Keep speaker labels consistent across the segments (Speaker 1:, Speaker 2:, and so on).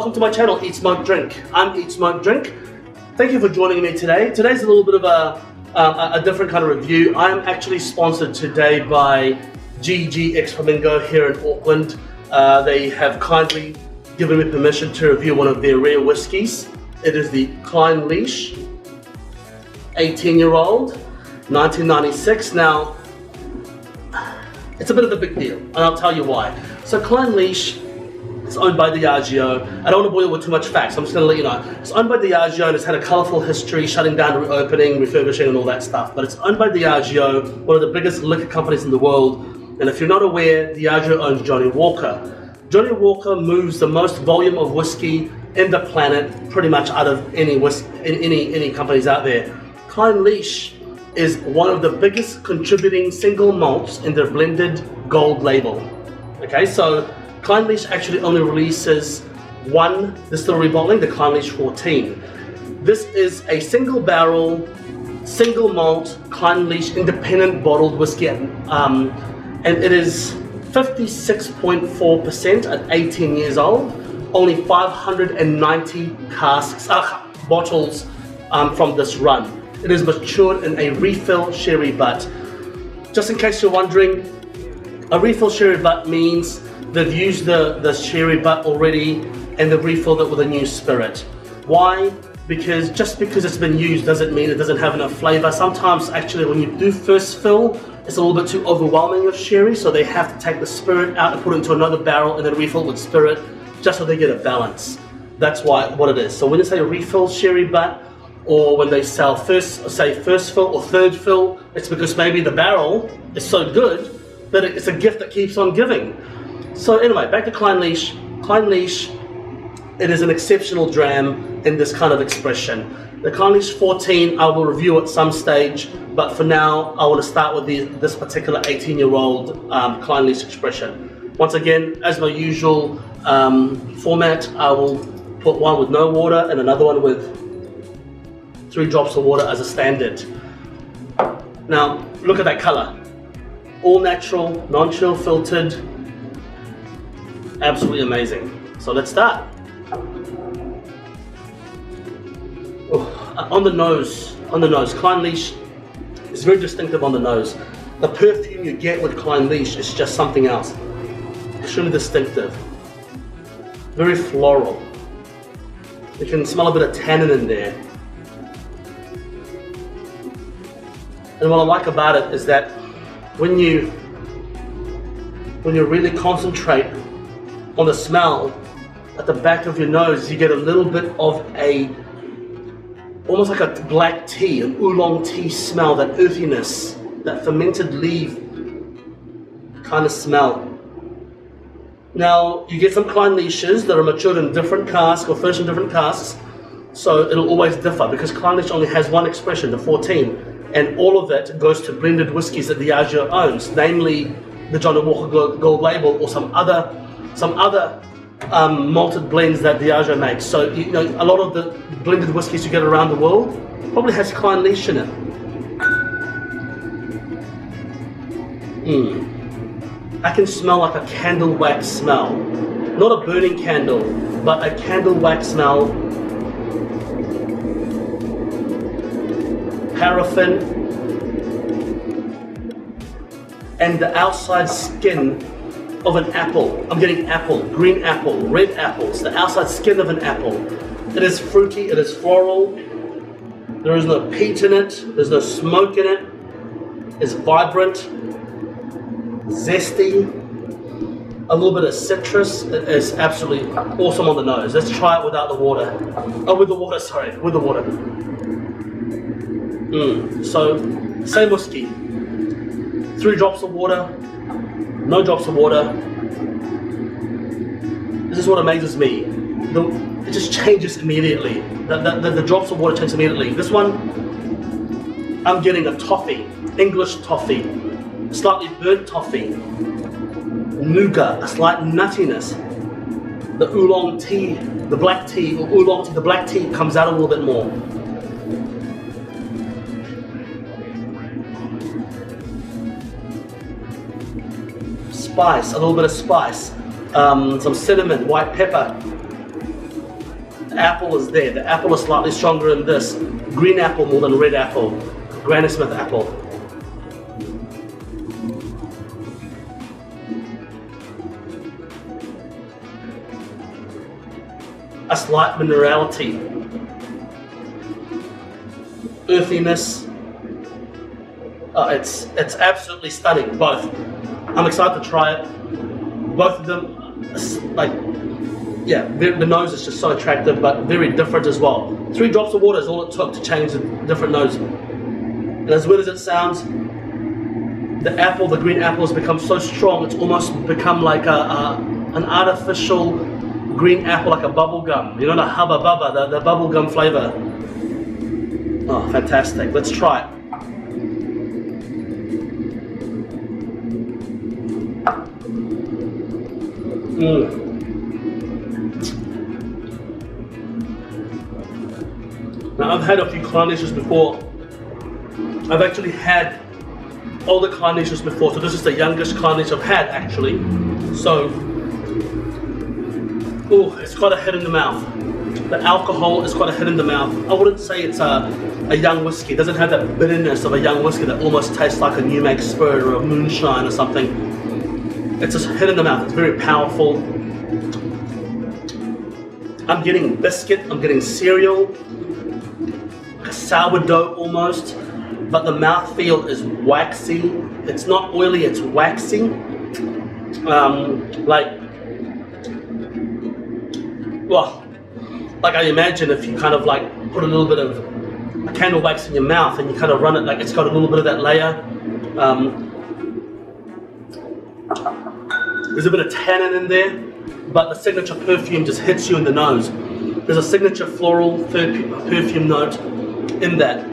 Speaker 1: welcome to my channel, Eat Smoke Drink. I'm Eat Smoke Drink. Thank you for joining me today. Today's a little bit of a different kind of review. I'm actually sponsored today by GGX Flamingo here in Auckland. They have kindly given me permission to review one of their rare whiskies. It is the Clynelish 18-year-old 1996. Now, it's a bit of a big deal, and I'll tell you why. So Clynelish is owned by Diageo. I don't want to bore you with too much facts, I'm just going to let you know. It's owned by Diageo and it's had a colourful history, shutting down, reopening, refurbishing and all that stuff. But it's owned by Diageo, one of the biggest liquor companies in the world. And if you're not aware, Diageo owns Johnnie Walker. Johnnie Walker moves the most volume of whiskey in the planet, pretty much out of any companies out there. Clynelish is one of the biggest contributing single malts in their blended gold label. Okay, so Clynelish actually only releases one distillery bottling, the Clynelish 14. This is a single barrel, single malt Clynelish independent bottled whiskey, and it is 56.4% at 18 years old. Only 590 bottles from this run. It is matured in a refill sherry butt. Just in case you're wondering, a refill sherry butt means they've used the sherry butt already and they've refilled it with a new spirit. Why? Because just because it's been used doesn't mean it doesn't have enough flavor. Sometimes actually when you do first fill, it's a little bit too overwhelming of sherry, so they have to take the spirit out and put it into another barrel and then refill with spirit just so they get a balance. That's what it is. So when you say refill sherry butt, or when they sell first fill or third fill, it's because maybe the barrel is so good that it's a gift that keeps on giving. So anyway, back to Clynelish. Clynelish, it is an exceptional dram in this kind of expression. The Clynelish 14, I will review at some stage, but for now, I want to start with this particular 18-year-old Clynelish expression. Once again, as my usual format, I will put one with no water and another one with 3 drops of water as a standard. Now, look at that color. All natural, non-chill filtered. Absolutely amazing. So let's start. On the nose, Clynelish is very distinctive on the nose. The perfume you get with Clynelish is just something else. Extremely distinctive. Very floral. You can smell a bit of tannin in there. And what I like about it is that when you really concentrate on the smell at the back of your nose, you get a little bit of almost like a black tea, an oolong tea smell, that earthiness, that fermented leaf kind of smell. Now, you get some Clynelishes that are matured in different casks or finished in different casks, so it'll always differ because Clynelish only has one expression, the 14. And all of it goes to blended whiskies that Diageo owns, namely the Johnnie Walker Gold Label or some other malted blends that Diageo makes. So you know, a lot of the blended whiskies you get around the world probably has Clynelish in it. I can smell like a candle wax smell, not a burning candle, but a candle wax smell. Paraffin, and the outside skin of an apple. I'm getting apple, green apple, red apples, the outside skin of an apple. It is fruity, it is floral, there is no peat in it, there's no smoke in it, it's vibrant, zesty, a little bit of citrus. It is absolutely awesome on the nose. Let's try it without the water. Oh, with the water, sorry, with the water. So, same whiskey, 3 drops of water, no drops of water. This is what amazes me. It just changes immediately. The drops of water change immediately. This one, I'm getting a toffee, English toffee, slightly burnt toffee, nougat, a slight nuttiness. The oolong tea, the black tea, or oolong tea, the black tea comes out a little bit more. Spice, a little bit of spice, some cinnamon, white pepper, The apple is there. The apple is slightly stronger in this. Green apple more than red apple. Granny Smith apple. A slight minerality. Earthiness. It's absolutely stunning, both. I'm excited to try it. Both of them, like, yeah, the nose is just so attractive, but very different as well. 3 drops of water is all it took to change the different nose. And as weird as it sounds, the apple, the green apple, has become so strong, it's almost become like an artificial green apple, like a bubble gum. You know, the Hubba Bubba, the bubble gum flavor. Oh, fantastic. Let's try it. Now, I've had a few Clynelishes before. I've actually had all the Clynelishes before, so this is the youngest Clynelish I've had actually. So, oh, it's quite a hit in the mouth. The alcohol is quite a hit in the mouth. I wouldn't say it's a young whiskey. It doesn't have that bitterness of a young whiskey that almost tastes like a New Make Spirit or a moonshine or something. It's just hit in the mouth. It's very powerful. I'm getting biscuit, I'm getting cereal, like a sourdough almost, but the mouthfeel is waxy. It's not oily, it's waxy. Like I imagine if you kind of like put a little bit of a candle wax in your mouth and you kind of run it, like it's got a little bit of that layer. There's a bit of tannin in there, but the signature perfume just hits you in the nose. There's a signature floral perfume note in that.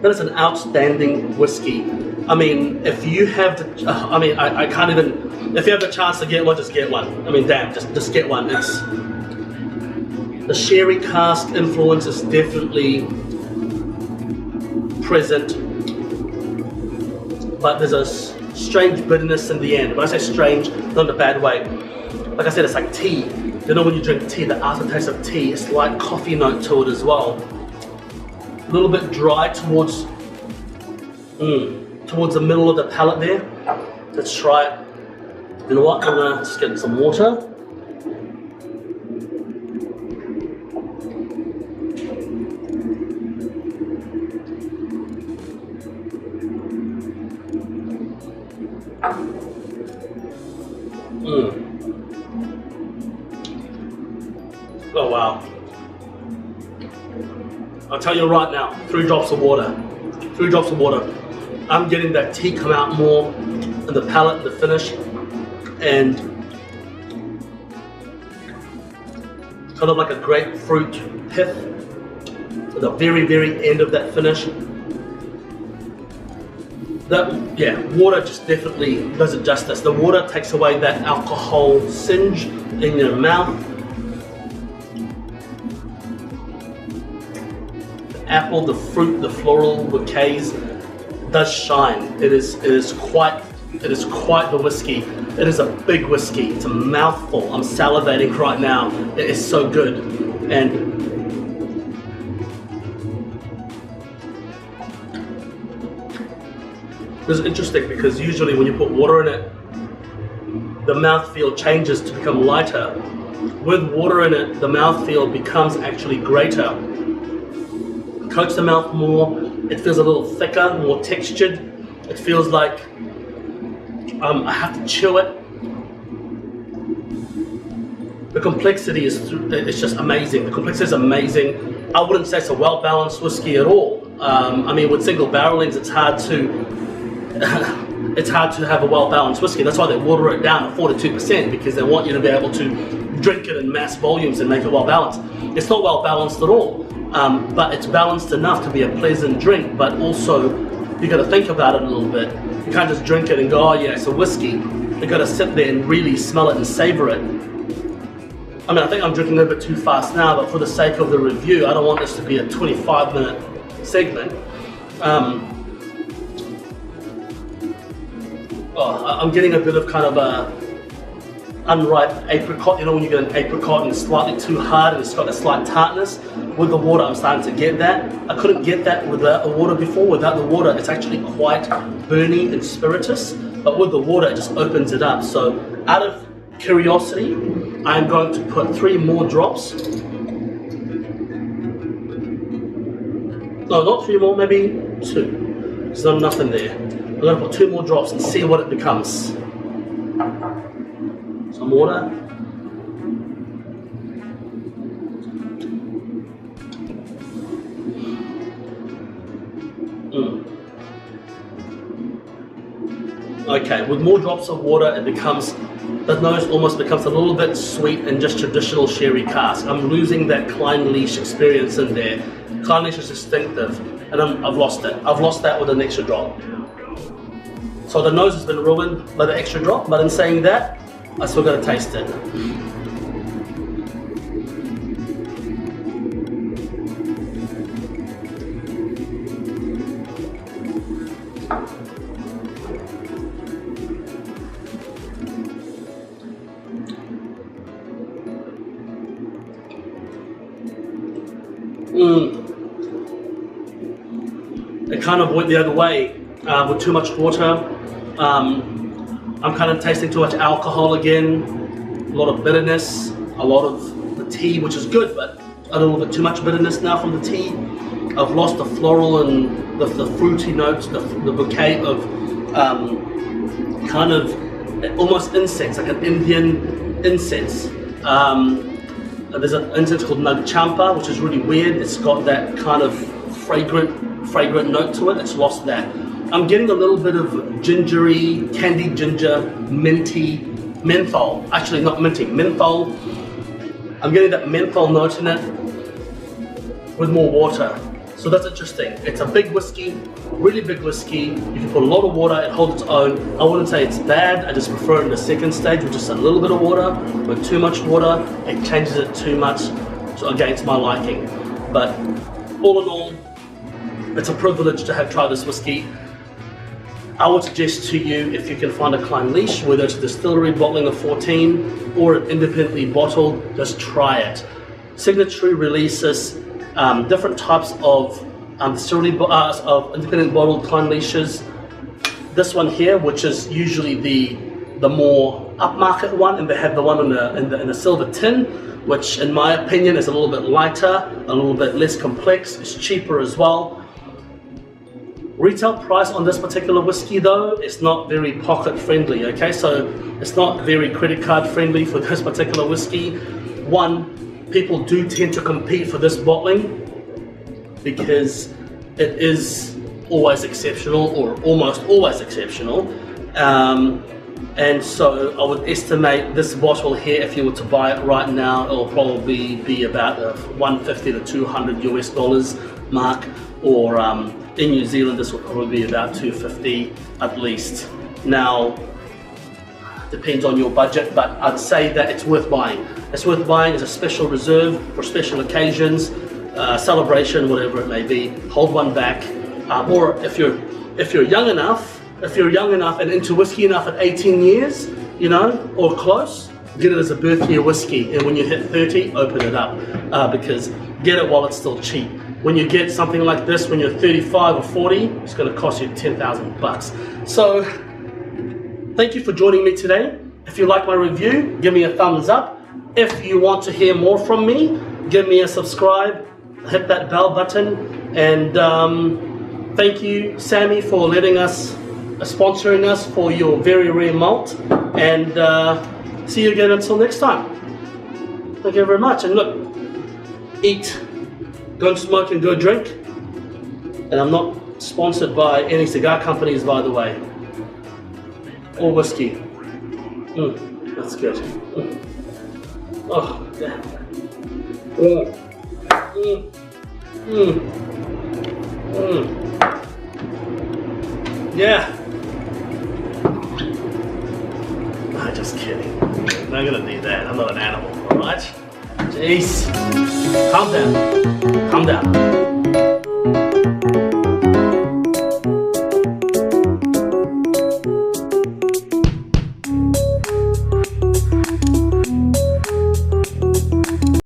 Speaker 1: That is an outstanding whiskey. I mean, if you have the, I can't even, if you have the chance to get one, just get one. I mean, damn, just get one. It's, the sherry cask influence is definitely present, but there's a strange bitterness in the end. When I say strange, not in a bad way. Like I said, it's like tea. You know when you drink tea, the aftertaste of tea, it's like coffee note to it as well. A little bit dry towards the middle of the palate there. Let's try it. You know what, I'm gonna just get some water. Oh wow. I'll tell you right now, 3 drops of water. 3 drops of water. I'm getting that tea come out more in the palate, the finish, and kind of like a grapefruit pith at the very, very end of that finish. Water just definitely does it justice. The water takes away that alcohol singe in your mouth. The apple, the fruit, the floral bouquets does shine. It is quite the whiskey. It is a big whiskey. It's a mouthful. I'm salivating right now. It is so good. And this is interesting because usually when you put water in it, the mouthfeel changes to become lighter. With water in it, the mouthfeel becomes actually greater. It coats the mouth more. It feels a little thicker, more textured. It feels like I have to chew it. The complexity is just amazing. The complexity is amazing. I wouldn't say it's a well-balanced whiskey at all. I mean, with single barrelings, it's hard to have a well-balanced whiskey. That's why they water it down at 42%, because they want you to be able to drink it in mass volumes and make it well-balanced. It's not well-balanced at all, but it's balanced enough to be a pleasant drink, but also you got to think about it a little bit. You can't just drink it and go, oh yeah, it's a whiskey. You got to sit there and really smell it and savor it. I mean, I think I'm drinking a little bit too fast now, but for the sake of the review, I don't want this to be a 25-minute segment. I'm getting a bit of kind of unripe apricot. You know when you get an apricot and it's slightly too hard and it's got a slight tartness. With the water, I'm starting to get that. I couldn't get that without the water before. Without the water, it's actually quite burny and spirituous. But with the water, it just opens it up. So out of curiosity, I'm going to put 3 more drops. No, not 3 more, maybe 2. There's not enough in there. I'm going to put 2 more drops and see what it becomes. Some water. Okay, with more drops of water, it becomes, the nose almost becomes a little bit sweet and just traditional sherry cask. I'm losing that Clynelish experience in there. Clynelish is distinctive, and I've lost it. I've lost that with an extra drop. So the nose has been ruined by the extra drop, but in saying that, I still got to taste it. It kind of went the other way with too much water. I'm kind of tasting too much alcohol again, a lot of bitterness, a lot of the tea, which is good, but a little bit too much bitterness now from the tea. I've lost the floral and the fruity notes, the bouquet of kind of almost incense, like an Indian incense. There's an incense called Nag Champa, which is really weird. It's got that kind of fragrant note to it. It's lost that. I'm getting a little bit of gingery, candied ginger, minty, menthol. Actually, not minty, menthol. I'm getting that menthol note in it with more water. So that's interesting. It's a big whiskey, really big whiskey. You can put a lot of water, it holds its own. I wouldn't say it's bad. I just prefer it in the second stage with just a little bit of water. With too much water, it changes it too much against my liking. But all in all, it's a privilege to have tried this whiskey. I would suggest to you, if you can find a Clynelish, whether it's a distillery bottling of 14 or an independently bottled, just try it. Signatory releases different types of of independent bottled Clynelishes. This one here, which is usually the more upmarket one, and they have the one in the silver tin, which in my opinion is a little bit lighter, a little bit less complex. It's cheaper as well. Retail price on this particular whiskey though, it's not very pocket friendly, okay? So it's not very credit card friendly for this particular whiskey. One, people do tend to compete for this bottling because it is always exceptional, or almost always exceptional. And so I would estimate this bottle here, if you were to buy it right now, it'll probably be about the 150 to 200 US dollars mark, or in New Zealand this will probably be about 250 at least. Now, depends on your budget, but I'd say that it's worth buying. It's worth buying as a special reserve for special occasions, celebration, whatever it may be. Hold one back, or if you're young enough and into whiskey enough at 18 years, you know, or close, get it as a birthday whiskey, and when you hit 30, open it up, because get it while it's still cheap. When you get something like this, when you're 35 or 40, it's going to cost you 10,000 bucks. So, thank you for joining me today. If you like my review, give me a thumbs up. If you want to hear more from me, give me a subscribe, hit that bell button, and thank you, Sammy, for letting us, sponsoring us for your very rare malt, and see you again until next time. Thank you very much, and look, eat, don't smoke and go drink, and I'm not sponsored by any cigar companies, by the way, or whiskey. That's good. Oh, yeah. Yeah. No, just kidding. I'm not gonna do that. I'm not an animal, alright? Jeez. Calm down. Calm down.